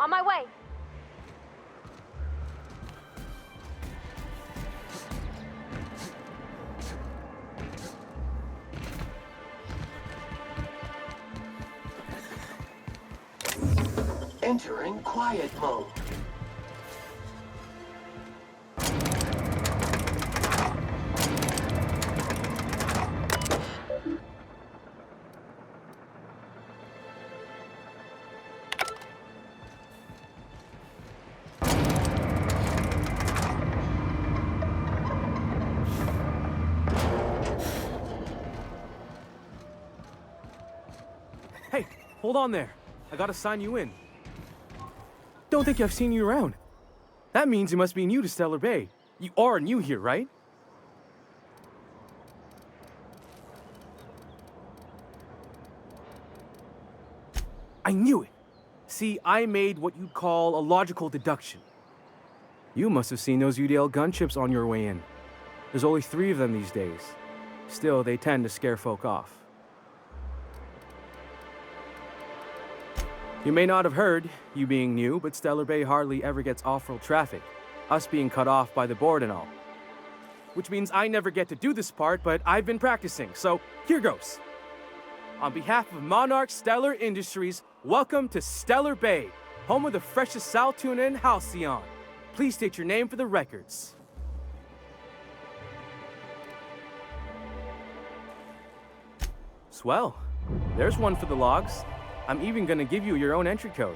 On my way. Entering quiet mode. Hey, hold on there. I gotta sign you in. Don't think I've seen you around. That means you must be new to Stellar Bay. You are new here, right? I knew it. See, I made what you'd call a logical deduction. You must have seen those UDL gunships on your way in. There's only 3 of them these days. Still, they tend to scare folk off. You may not have heard, you being new, but Stellar Bay hardly ever gets off-road traffic, us being cut off by the board and all. Which means I never get to do this part, but I've been practicing, so here goes. On behalf of Monarch Stellar Industries, welcome to Stellar Bay, home of the freshest sal tuna and halcyon. Please state your name for the records. Swell. There's one for the logs. I'm even gonna give you your own entry code.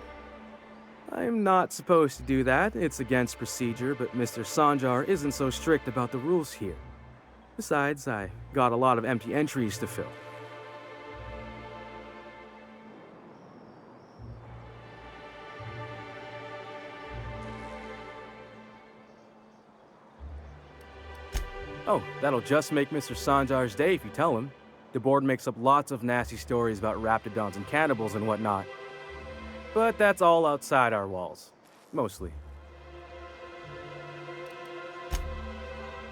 I'm not supposed to do that. It's against procedure, but Mr. Sanjar isn't so strict about the rules here. Besides, I got a lot of empty entries to fill. Oh, that'll just make Mr. Sanjar's day if you tell him. The board makes up lots of nasty stories about raptidons and cannibals and whatnot. But that's all outside our walls. Mostly.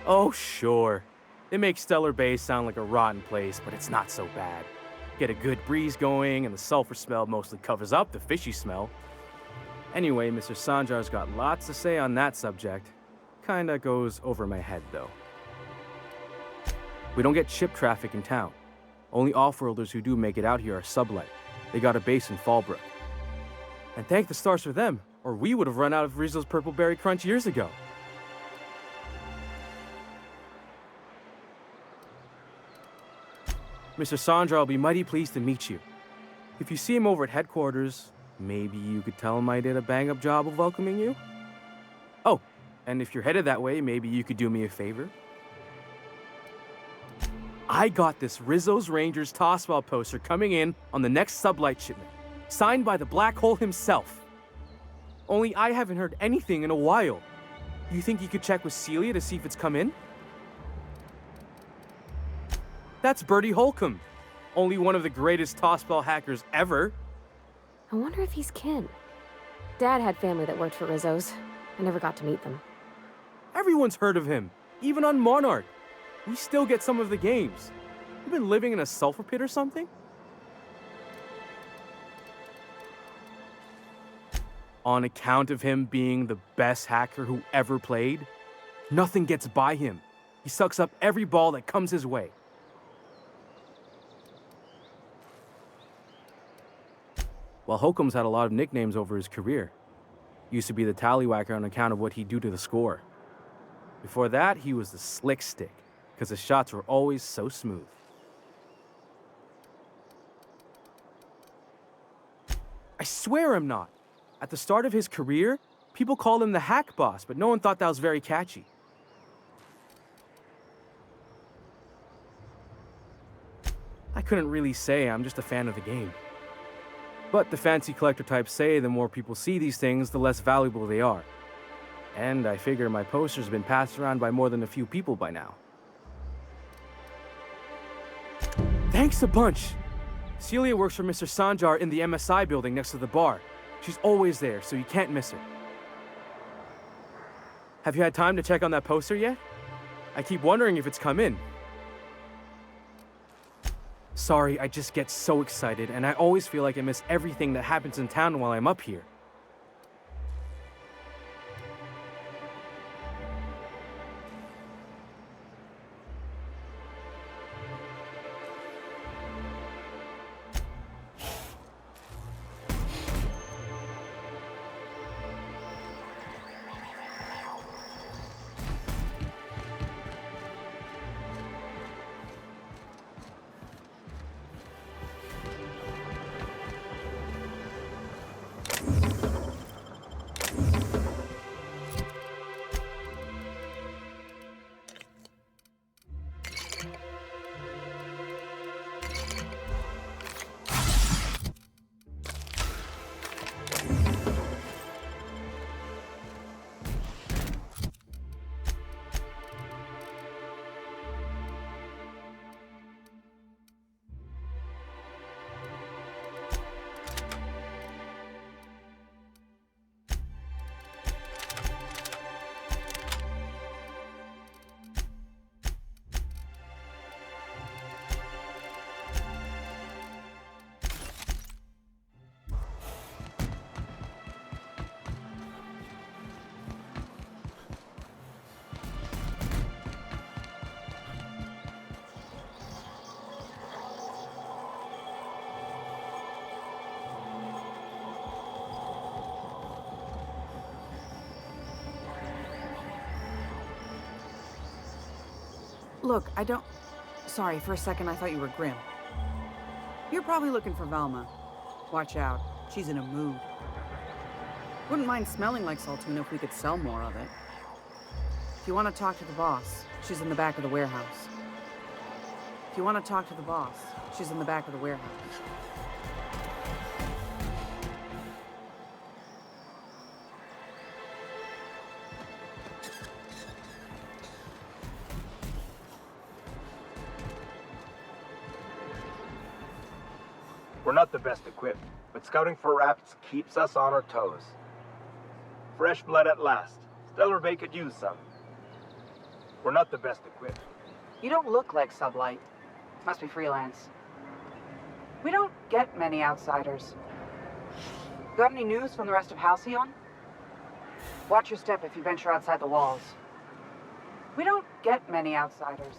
Oh, sure. It makes Stellar Bay sound like a rotten place, but it's not so bad. Get a good breeze going, and the sulfur smell mostly covers up the fishy smell. Anyway, Mr. Sanjar's got lots to say on that subject. Kinda goes over my head, though. We don't get ship traffic in town. Only off-worlders who do make it out here are sublight. They got a base in Fallbrook. And thank the stars for them, or we would have run out of Rizzo's Purple Berry Crunch years ago. Mr. Sandra will be mighty pleased to meet you. If you see him over at headquarters, maybe you could tell him I did a bang-up job of welcoming you? Oh, and if you're headed that way, maybe you could do me a favor? I got this Rizzo's Rangers Tossball poster coming in on the next sublight shipment, signed by the Black Hole himself. Only I haven't heard anything in a while. You think you could check with Celia to see if it's come in? That's Bertie Holcomb, only one of the greatest tossball hackers ever. I wonder if he's kin. Dad had family that worked for Rizzo's. I never got to meet them. Everyone's heard of him, even on Monarch. We still get some of the games. You been living in a sulfur pit or something? On account of him being the best hacker who ever played, nothing gets by him. He sucks up every ball that comes his way. Well, Holcomb's had a lot of nicknames over his career. Used to be the tallywhacker on account of what he'd do to the score. Before that, he was the slick stick, because his shots were always so smooth. I swear I'm not. At the start of his career, people called him the hack boss, but no one thought that was very catchy. I couldn't really say, I'm just a fan of the game. But the fancy collector types say the more people see these things, the less valuable they are. And I figure my poster's been passed around by more than a few people by now. Thanks a bunch. Celia works for Mr. Sanjar in the MSI building next to the bar. She's always there, so you can't miss her. Have you had time to check on that poster yet? I keep wondering if it's come in. Sorry, I just get so excited, and I always feel like I miss everything that happens in town while I'm up here. Look, I don't... Sorry, for a second I thought you were Grim. You're probably looking for Velma. Watch out, she's in a mood. Wouldn't mind smelling like Saltuna if we could sell more of it. If you want to talk to the boss, she's in the back of the warehouse. If you want to talk to the boss, she's in the back of the warehouse. We're not the best equipped, but scouting for rats keeps us on our toes. Fresh blood at last. Stellar Bay could use some. We're not the best equipped. You don't look like Sublight. Must be freelance. We don't get many outsiders. Got any news from the rest of Halcyon? Watch your step if you venture outside the walls. We don't get many outsiders.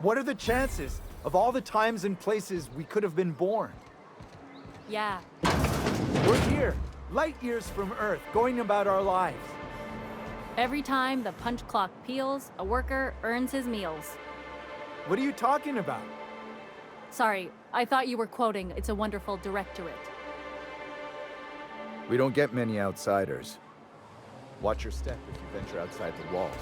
What are the chances of all the times and places we could have been born? Yeah. We're here, light years from Earth, going about our lives. Every time the punch clock peals, a worker earns his meals. What are you talking about? Sorry, I thought you were quoting It's a Wonderful Directorate. We don't get many outsiders. Watch your step if you venture outside the walls.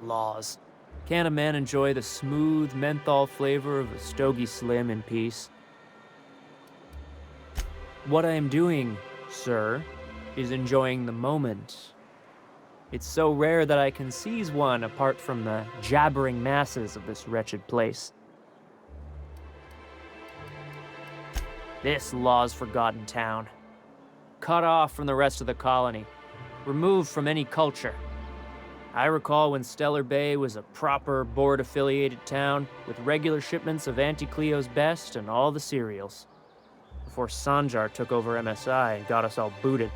Laws. Can a man enjoy the smooth menthol flavor of a Stogie Slim in peace? What I am doing, sir, is enjoying the moment. It's so rare that I can seize one apart from the jabbering masses of this wretched place. This law's forgotten town. Cut off from the rest of the colony. Removed from any culture. I recall when Stellar Bay was a proper board-affiliated town with regular shipments of Auntie Cleo's best and all the cereals. Before Sanjar took over MSI and got us all booted.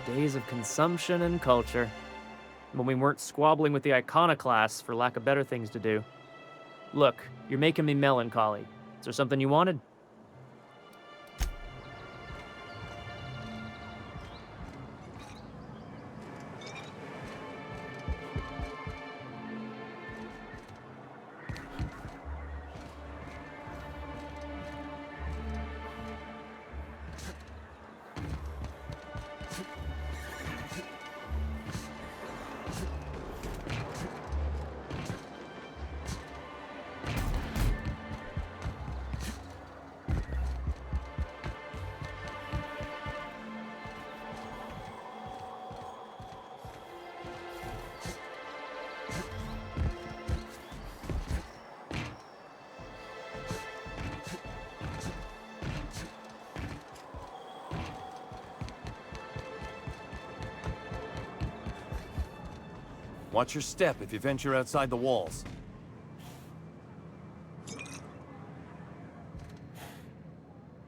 Days of consumption and culture. When we weren't squabbling with the iconoclasts for lack of better things to do. Look, you're making me melancholy. Is there something you wanted? Watch your step if you venture outside the walls.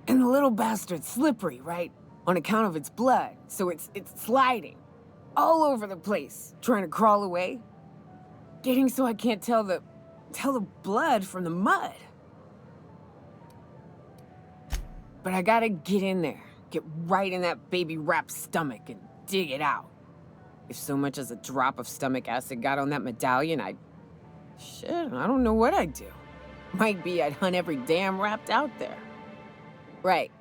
And the little bastard's slippery, right? On account of its blood, so it's sliding. All over the place, trying to crawl away. Getting so I can't tell the blood from the mud. But I gotta get in there, get right in that baby rap's stomach and dig it out. If so much as a drop of stomach acid got on that medallion, shit, I don't know what I'd do. Might be I'd hunt every damn rat out there. Right.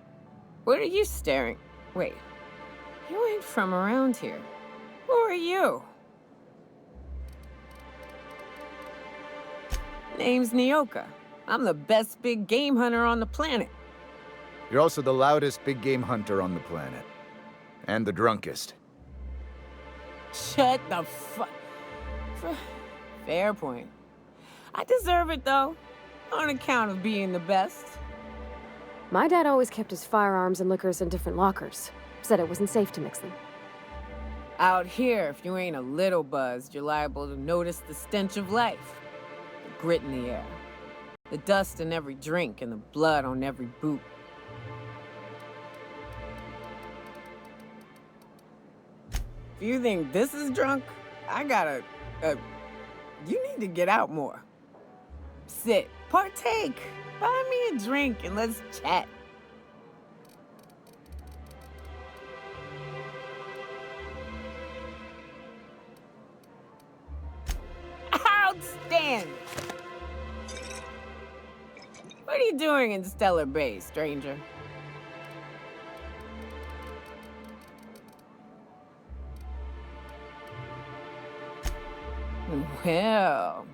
What are you staring? Wait. You ain't from around here. Who are you? Name's Nyoka. I'm the best big game hunter on the planet. You're also the loudest big game hunter on the planet. And the drunkest. Shut the Fair point. I deserve it, though. on account of being the best. My dad always kept his firearms and liquors in different lockers. Said it wasn't safe to mix them. Out here, if you ain't a little buzzed, you're liable to notice the stench of life. The grit in the air. The dust in every drink and the blood on every boot. If you think this is drunk, I gotta... you need to get out more. Sit, partake, buy me a drink and let's chat. Outstanding! What are you doing in Stellar Bay, stranger? Well.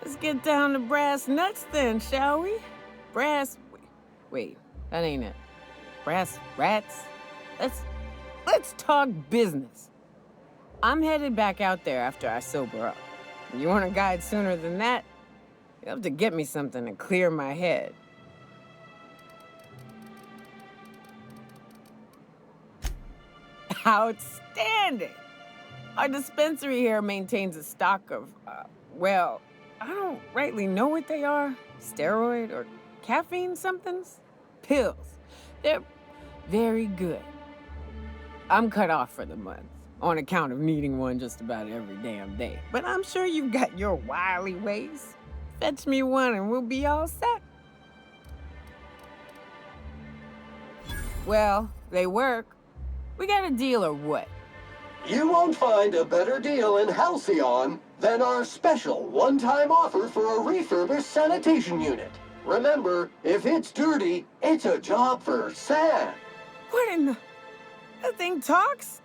Let's get down to brass nuts then, shall we? Wait, that ain't it. Brass rats? Let's talk business. I'm headed back out there after I sober up. You want a guide sooner than that? You have to get me something to clear my head. Outstanding! Our dispensary here maintains a stock of, well, I don't rightly know what they are. Steroid or caffeine somethings? Pills. They're very good. I'm cut off for the month, on account of needing one just about every damn day. But I'm sure you've got your wily ways. Fetch me one and we'll be all set. Well, they work. We got a deal or what? You won't find a better deal in Halcyon than our special one-time offer for a refurbished sanitation unit. Remember, if it's dirty, it's a job for Sam. What in the... That thing talks?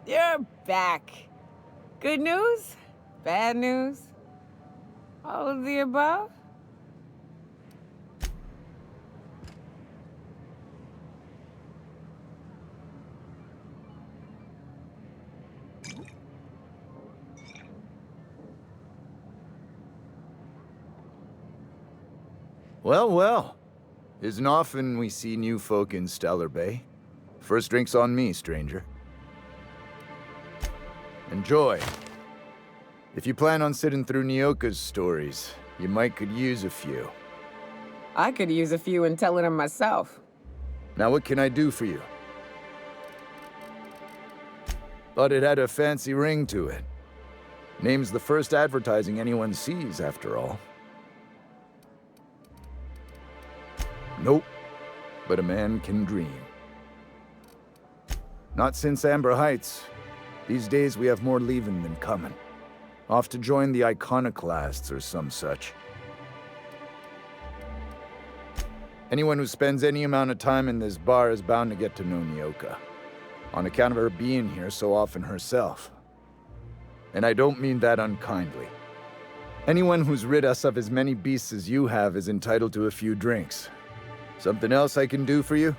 You're back. Good news? Bad news? All of the above? Well. Isn't often we see new folk in Stellar Bay. First drink's on me, stranger. Enjoy. If you plan on sitting through Nyoka's stories, you might could use a few. I could use a few and telling them myself. Now what can I do for you? Thought it had a fancy ring to it. Name's the first advertising anyone sees, after all. Nope, but a man can dream. Not since Amber Heights. These days we have more leaving than coming. Off to join the iconoclasts or some such. Anyone who spends any amount of time in this bar is bound to get to know Nyoka, on account of her being here so often herself. And I don't mean that unkindly. Anyone who's rid us of as many beasts as you have is entitled to a few drinks. Something else I can do for you?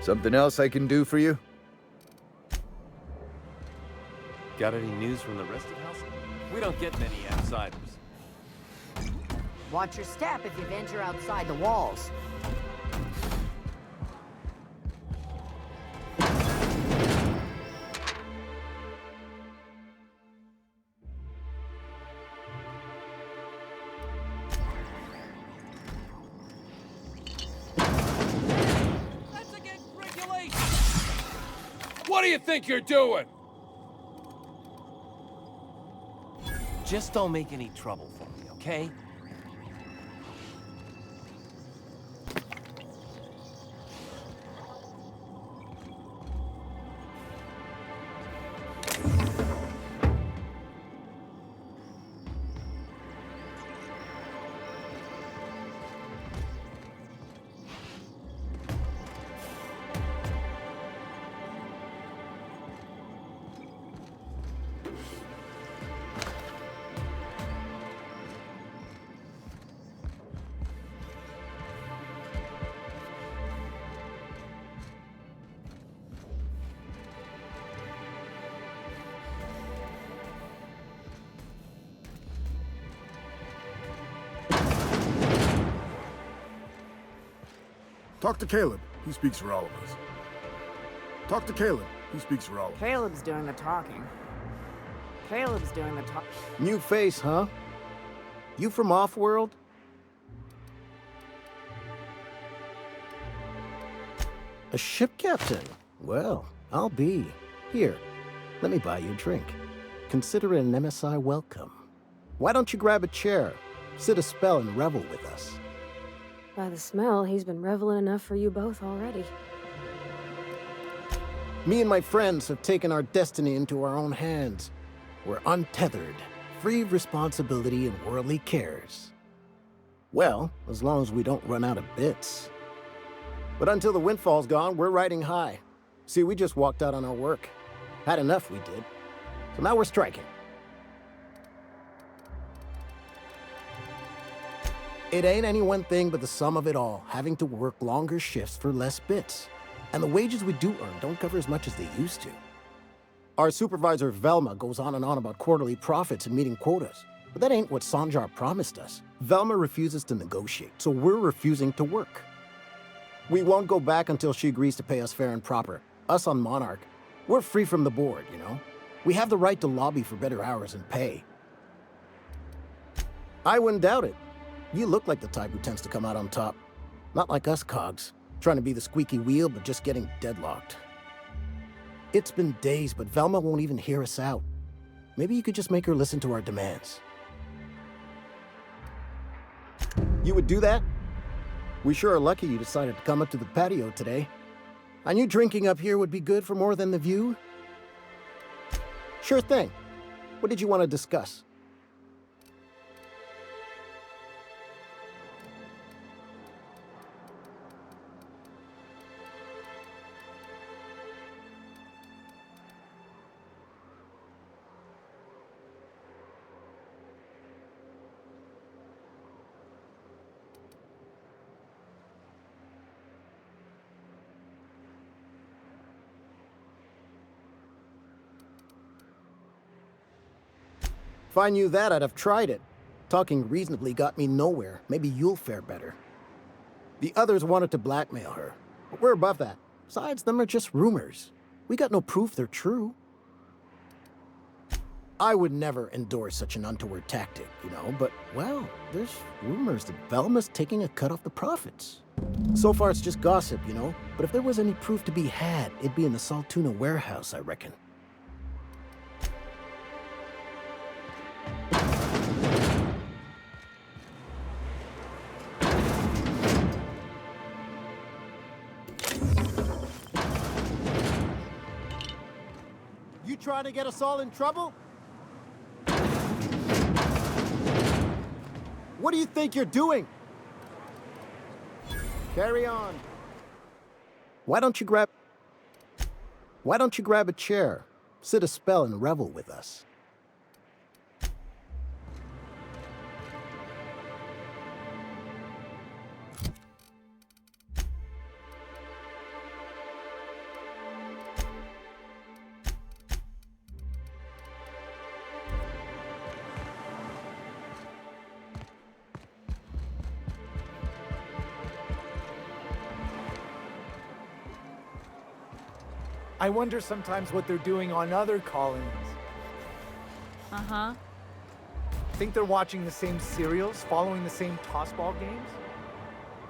Something else I can do for you? Got any news from the rest of the house? We don't get many outsiders. Watch your step if you venture outside the walls. That's against regulations! What do you think you're doing? Just don't make any trouble for me, okay? Talk to Caleb. He speaks for all of us. Talk to Caleb. He speaks for all of us. Caleb's doing the talking. Caleb's doing the talk. New face, huh? You from off-world? A ship captain? Well, I'll be. Here, let me buy you a drink. Consider it an MSI welcome. Why don't you grab a chair, sit a spell, and revel with us? By the smell, he's been reveling enough for you both already. Me and my friends have taken our destiny into our own hands. We're untethered, free of responsibility and worldly cares. Well, as long as we don't run out of bits. But until the windfall's gone, we're riding high. See, we just walked out on our work. Had enough, we did. So now we're striking. It ain't any one thing but the sum of it all, having to work longer shifts for less bits. And the wages we do earn don't cover as much as they used to. Our supervisor, Velma, goes on and on about quarterly profits and meeting quotas. But that ain't what Sanjar promised us. Velma refuses to negotiate, so we're refusing to work. We won't go back until she agrees to pay us fair and proper. Us on Monarch, we're free from the board, you know? We have the right to lobby for better hours and pay. I wouldn't doubt it. You look like the type who tends to come out on top. Not like us cogs, trying to be the squeaky wheel but just getting deadlocked. It's been days, but Velma won't even hear us out. Maybe you could just make her listen to our demands. You would do that? We sure are lucky you decided to come up to the patio today. I knew drinking up here would be good for more than the view. Sure thing. What did you want to discuss? If I knew that, I'd have tried it. Talking reasonably got me nowhere. Maybe you'll fare better. The others wanted to blackmail her, but we're above that. Besides, them are just rumors. We got no proof they're true. I would never endorse such an untoward tactic, you know, but, well, there's rumors that Velma's taking a cut off the profits. So far, it's just gossip, you know, but if there was any proof to be had, it'd be in the Saltuna warehouse, I reckon. You trying to get us all in trouble? What do you think you're doing? Carry on. Why don't you grab a chair, sit a spell and revel with us? I wonder sometimes what they're doing on other colonies. Uh-huh. Think they're watching the same serials, following the same tossball games?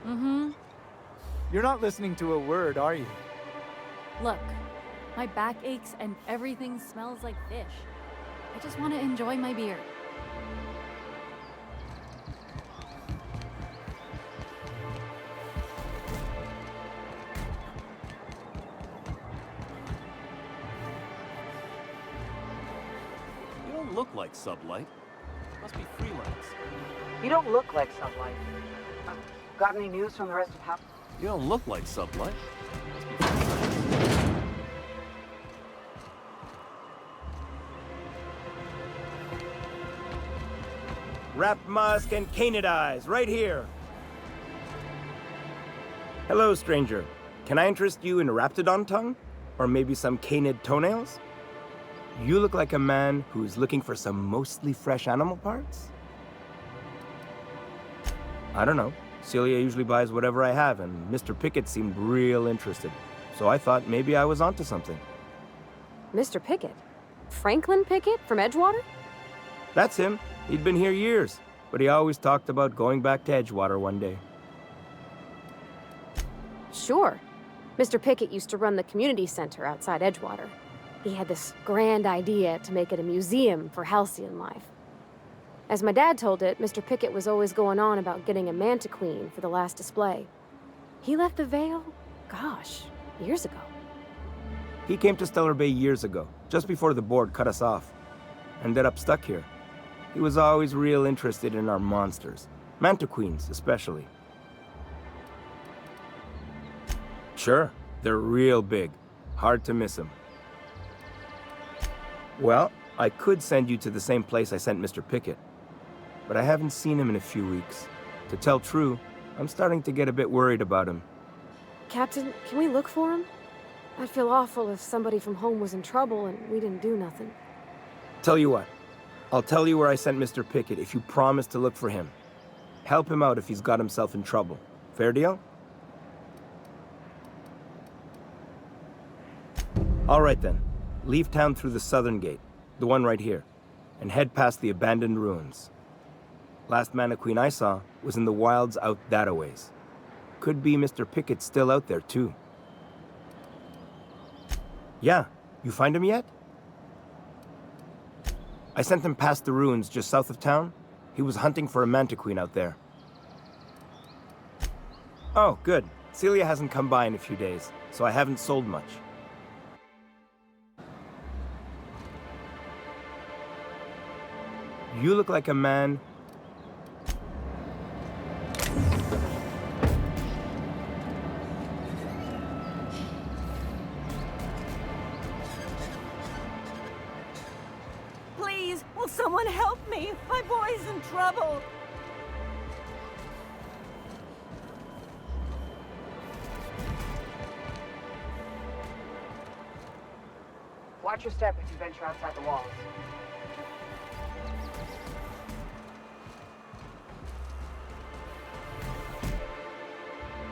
Mm-hmm. You're not listening to a word, are you? Look, my back aches and everything smells like fish. I just want to enjoy my beer. Look like Sublight. Must be freelance. You don't look like Sunlight. Got any news from the rest of House? You don't look like Sublight. Wrapped musk and canid eyes, right here. Hello, stranger. Can I interest you in Raptidon tongue? Or maybe some canid toenails? You look like a man who's looking for some mostly fresh animal parts? I don't know. Celia usually buys whatever I have, and Mr. Pickett seemed real interested. So I thought maybe I was onto something. Mr. Pickett? Franklin Pickett from Edgewater? That's him. He'd been here years, but he always talked about going back to Edgewater one day. Sure. Mr. Pickett used to run the community center outside Edgewater. He had this grand idea to make it a museum for halcyon life. As my dad told it, Mr. Pickett was always going on about getting a manta queen for the last display. He left the Vale, gosh, years ago. He came to Stellar Bay years ago, just before the board cut us off. Ended up stuck here. He was always real interested in our monsters. Manta queens, especially. Sure, they're real big. Hard to miss them. Well, I could send you to the same place I sent Mr. Pickett. But I haven't seen him in a few weeks. To tell true, I'm starting to get a bit worried about him. Captain, can we look for him? I'd feel awful if somebody from home was in trouble and we didn't do nothing. Tell you what, I'll tell you where I sent Mr. Pickett if you promise to look for him. Help him out if he's got himself in trouble. Fair deal? All right then. Leave town through the southern gate, the one right here, and head past the abandoned ruins. Last Mana Queen I saw was in the wilds out that-a-ways. Could be Mr. Pickett still out there, too. Yeah, you find him yet? I sent him past the ruins just south of town. He was hunting for a Manta Queen out there. Oh, good. Celia hasn't come by in a few days, so I haven't sold much. You look like a man... Please, will someone help me? My boy's in trouble. Watch your step if you venture outside the walls.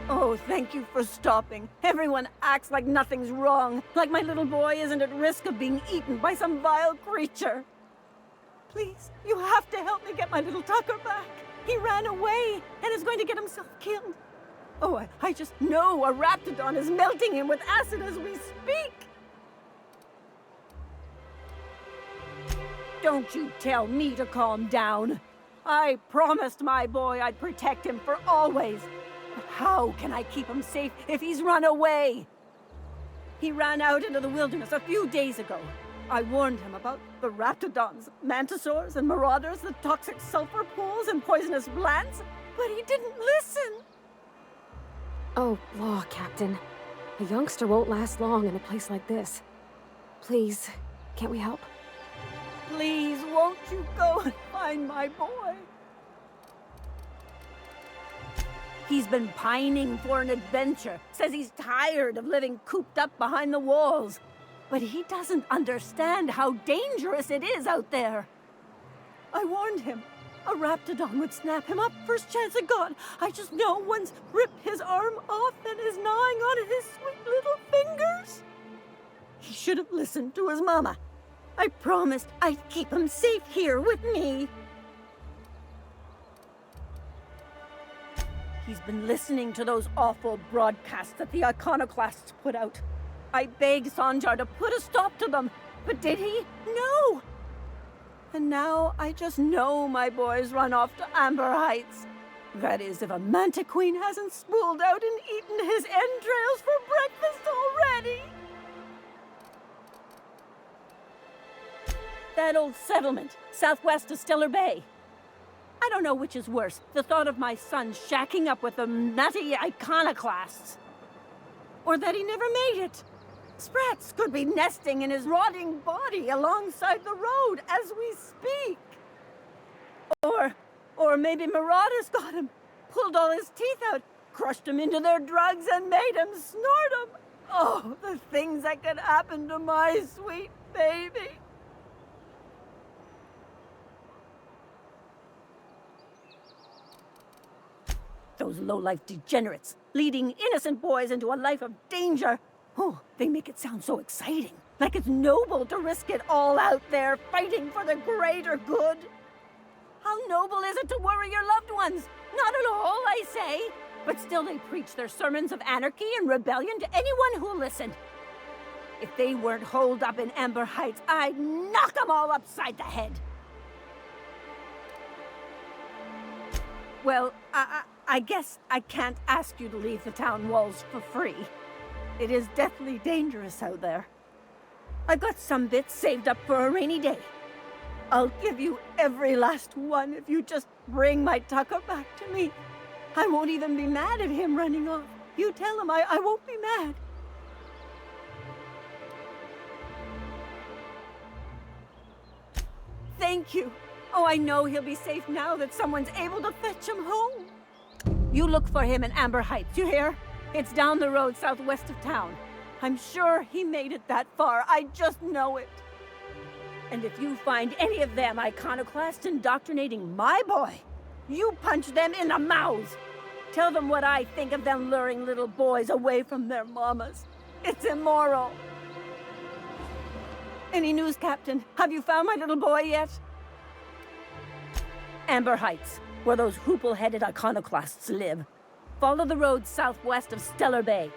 Oh, thank you for stopping. Everyone acts like nothing's wrong, like my little boy isn't at risk of being eaten by some vile creature. Please, you have to help me get my little Tucker back. He ran away and is going to get himself killed. Oh, I just know a raptidon is melting him with acid as we speak. Don't you tell me to calm down. I promised my boy I'd protect him for always. But how can I keep him safe if he's run away? He ran out into the wilderness a few days ago. I warned him about the raptidons, mantisaurs, and marauders, the toxic sulfur pools, and poisonous plants, but he didn't listen. Oh, law, Captain. A youngster won't last long in a place like this. Please, can't we help? Please, won't you go and find my boy? He's been pining for an adventure. Says he's tired of living cooped up behind the walls. But he doesn't understand how dangerous it is out there. I warned him. A raptidon would snap him up first chance it got. I just know one's ripped his arm off and is gnawing on his sweet little fingers. He should have listened to his mama. I promised I'd keep him safe here with me. He's been listening to those awful broadcasts that the iconoclasts put out. I begged Sanjar to put a stop to them, but did he? No! And now I just know my boy's run off to Amber Heights. That is, if a Manta Queen hasn't spooled out and eaten his entrails for breakfast already. That old settlement, southwest of Stellar Bay. I don't know which is worse, the thought of my son shacking up with the nutty iconoclasts, or that he never made it. Sprats could be nesting in his rotting body alongside the road as we speak. Or maybe marauders got him, pulled all his teeth out, crushed him into their drugs and made him snort them. Oh, the things that could happen to my sweet baby. Those low-life degenerates, leading innocent boys into a life of danger. Oh, they make it sound so exciting. Like it's noble to risk it all out there, fighting for the greater good. How noble is it to worry your loved ones? Not at all, I say. But still they preach their sermons of anarchy and rebellion to anyone who'll listen. If they weren't holed up in Amber Heights, I'd knock them all upside the head. Well, I guess I can't ask you to leave the town walls for free. It is deathly dangerous out there. I've got some bits saved up for a rainy day. I'll give you every last one if you just bring my Tucker back to me. I won't even be mad at him running off. You tell him I won't be mad. Thank you. Oh, I know he'll be safe now that someone's able to fetch him home. You look for him in Amber Heights, you hear? It's down the road southwest of town. I'm sure he made it that far. I just know it. And if you find any of them iconoclasts indoctrinating my boy, you punch them in the mouths. Tell them what I think of them luring little boys away from their mamas. It's immoral. Any news, Captain? Have you found my little boy yet? Amber Heights, where those hoople-headed iconoclasts live. Follow the road southwest of Stellar Bay.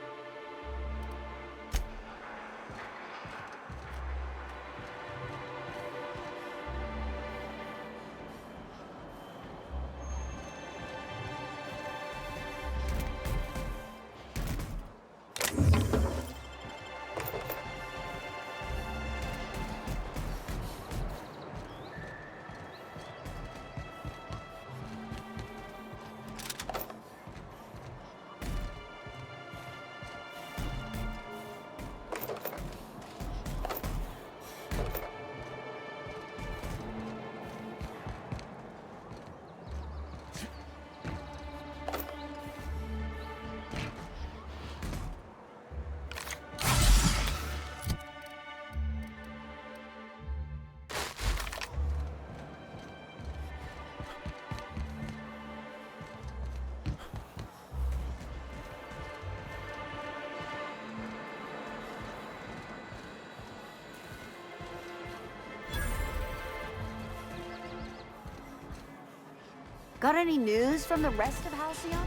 Got any news from the rest of Halcyon?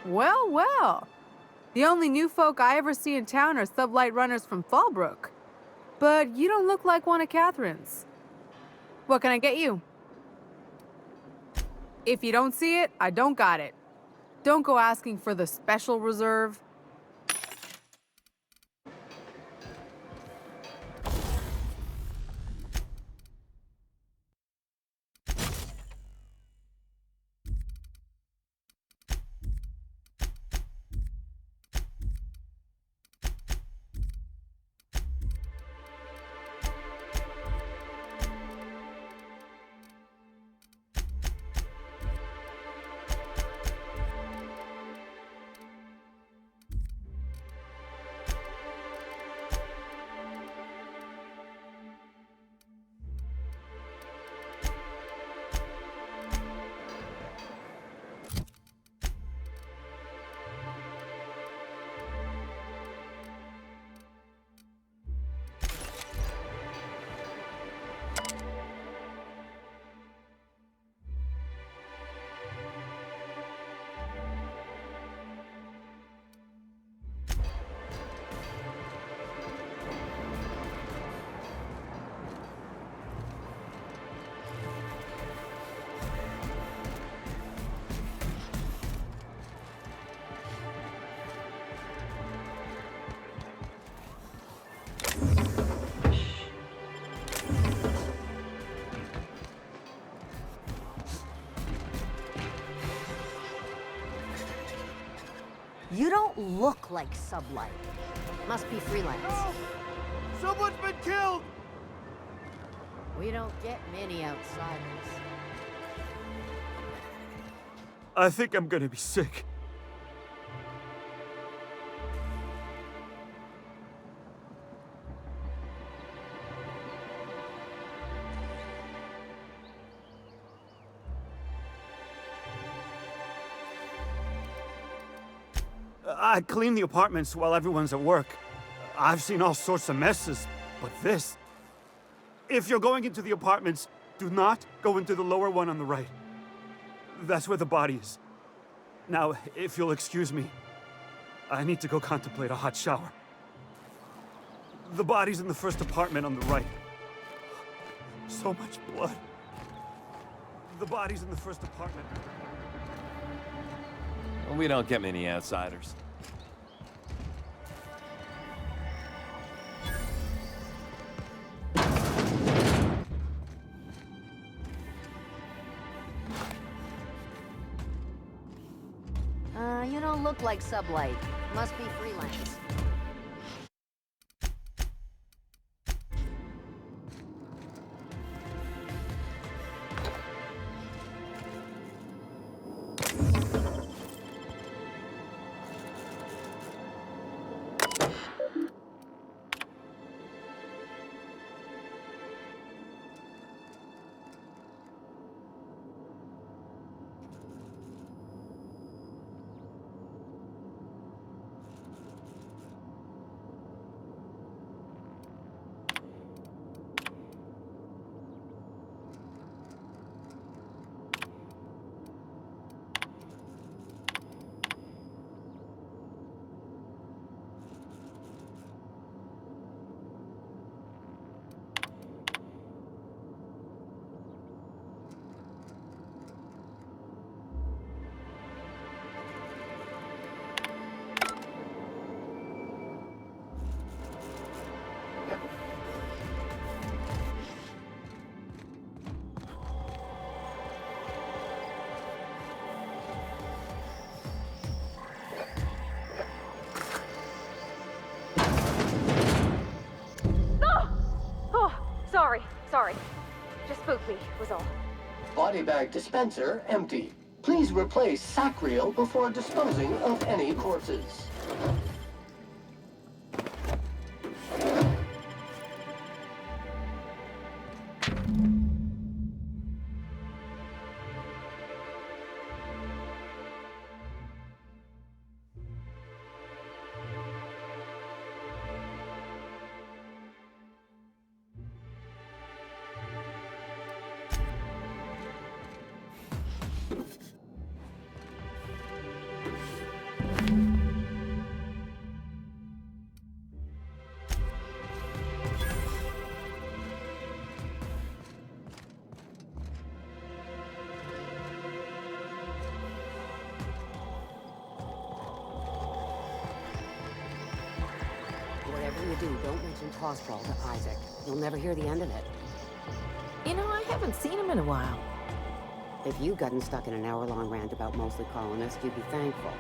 Well, well. The only new folk I ever see in town are sublight runners from Fallbrook. But you don't look like one of Catherine's. What can I get you? If you don't see it, I don't got it. Don't go asking for the special reserve. You don't look like Sublight. Must be freelance. No! Someone's been killed! We don't get many outsiders. I think I'm gonna be sick. I clean the apartments while everyone's at work. I've seen all sorts of messes, but this... If you're going into the apartments, do not go into the lower one on the right. That's where the body is. Now, if you'll excuse me, I need to go contemplate a hot shower. The body's in the first apartment on the right. So much blood. The body's in the first apartment. Well, we don't get many outsiders. You don't look like Sublight. Must be freelance. Sorry. Just spooked me, was all. Body bag dispenser empty. Please replace sack reel before disposing of any corpses. Whatever you do, don't mention Tossball to Isaac. You'll never hear the end of it. You know, I haven't seen him in a while. If you'd gotten stuck in an hour-long rant about mostly colonists, you'd be thankful.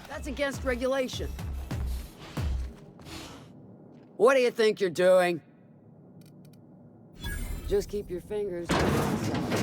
That's against regulation. What do you think you're doing? Just keep your fingers to yourself.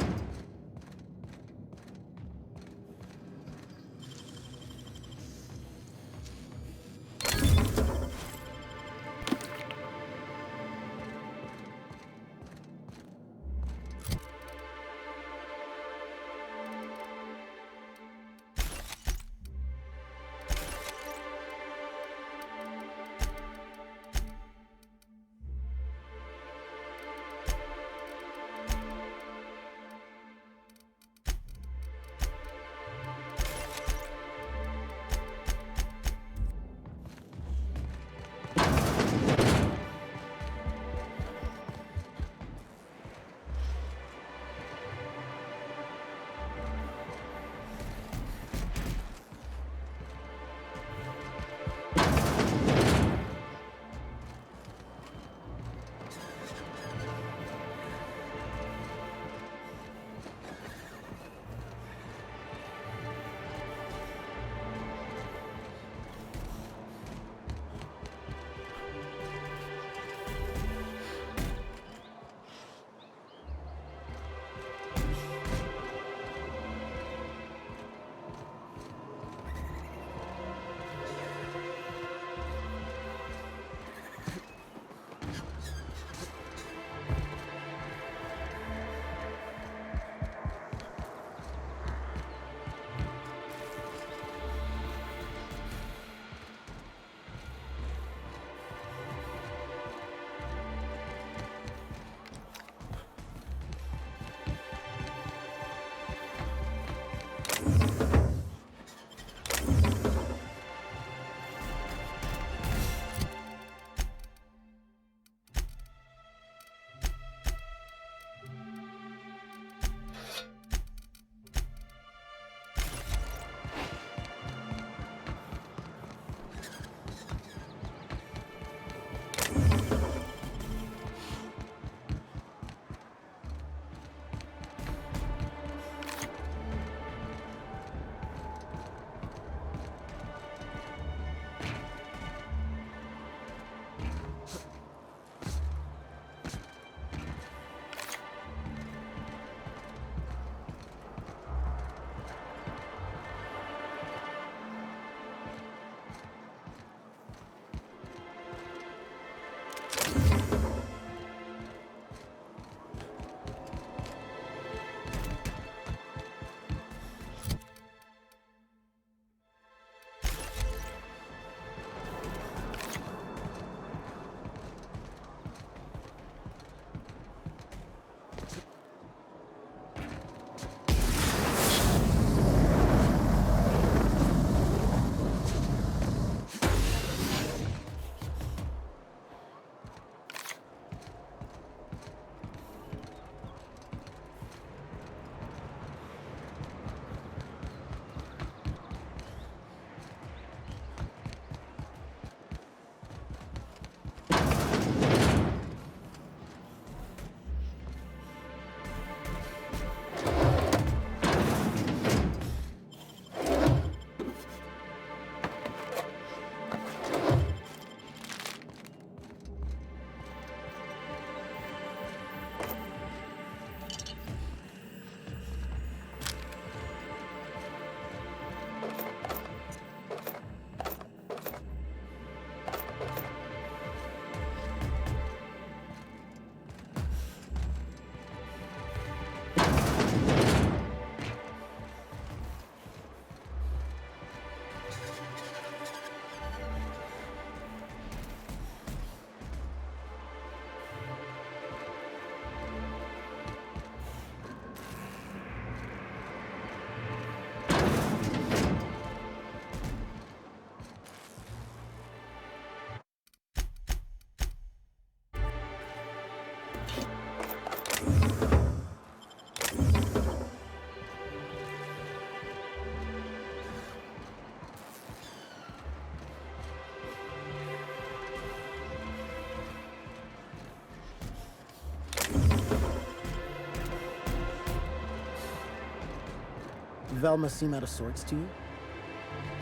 Velma seem out of sorts to you?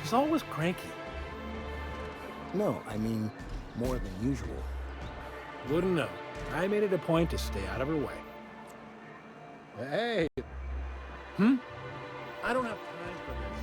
She's always cranky. No, I mean more than usual. Wouldn't know. I made it a point to stay out of her way. Hey! I don't have time for this.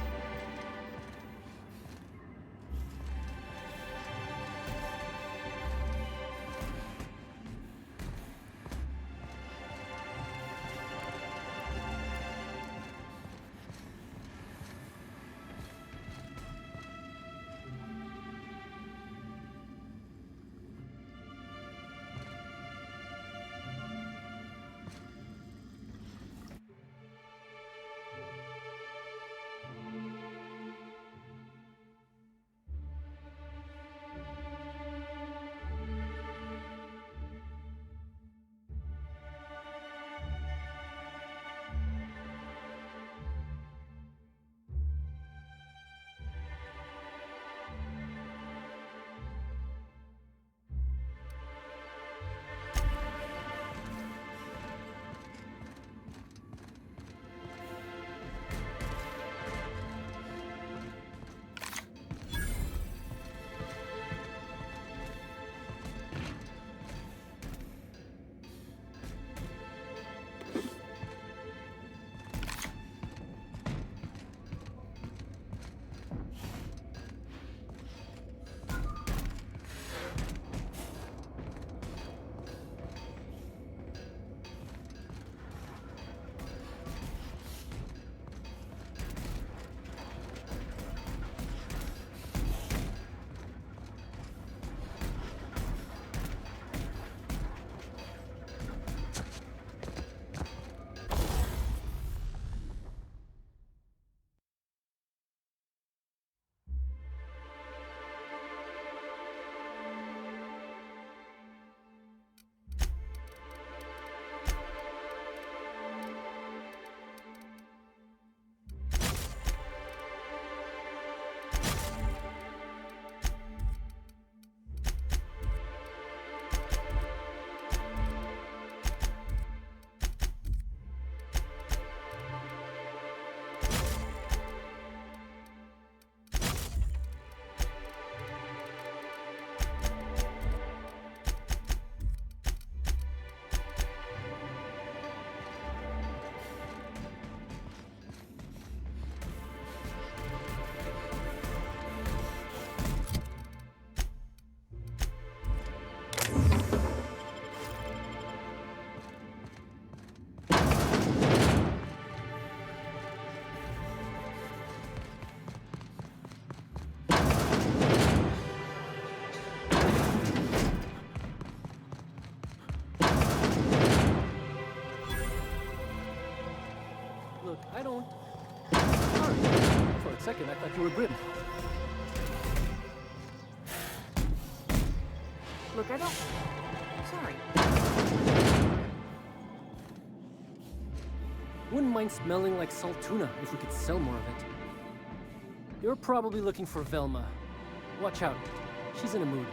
I don't... Sorry. For a second, I thought you were Britain. Look, I don't... Sorry. Wouldn't mind smelling like salt tuna if we could sell more of it. You're probably looking for Velma. Watch out. She's in a mood.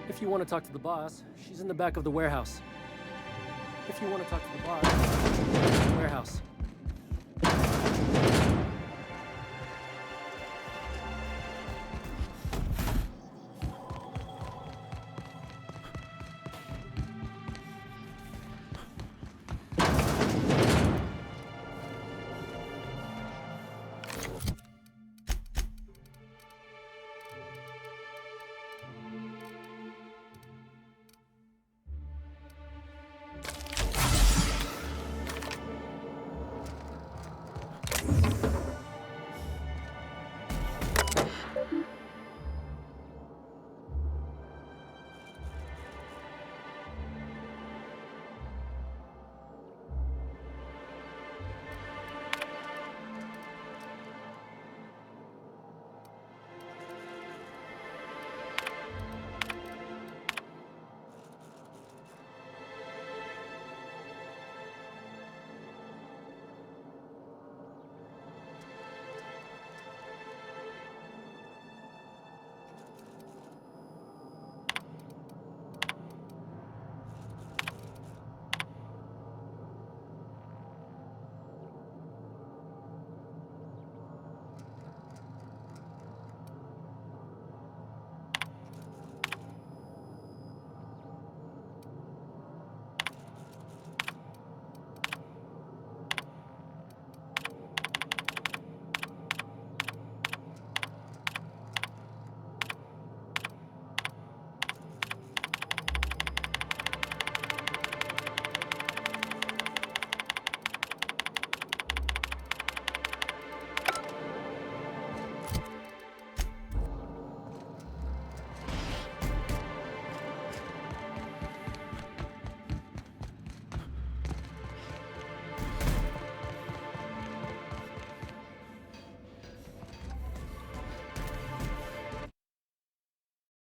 If you want to talk to the boss, she's in the back of the warehouse. If you want to talk to the boss, warehouse.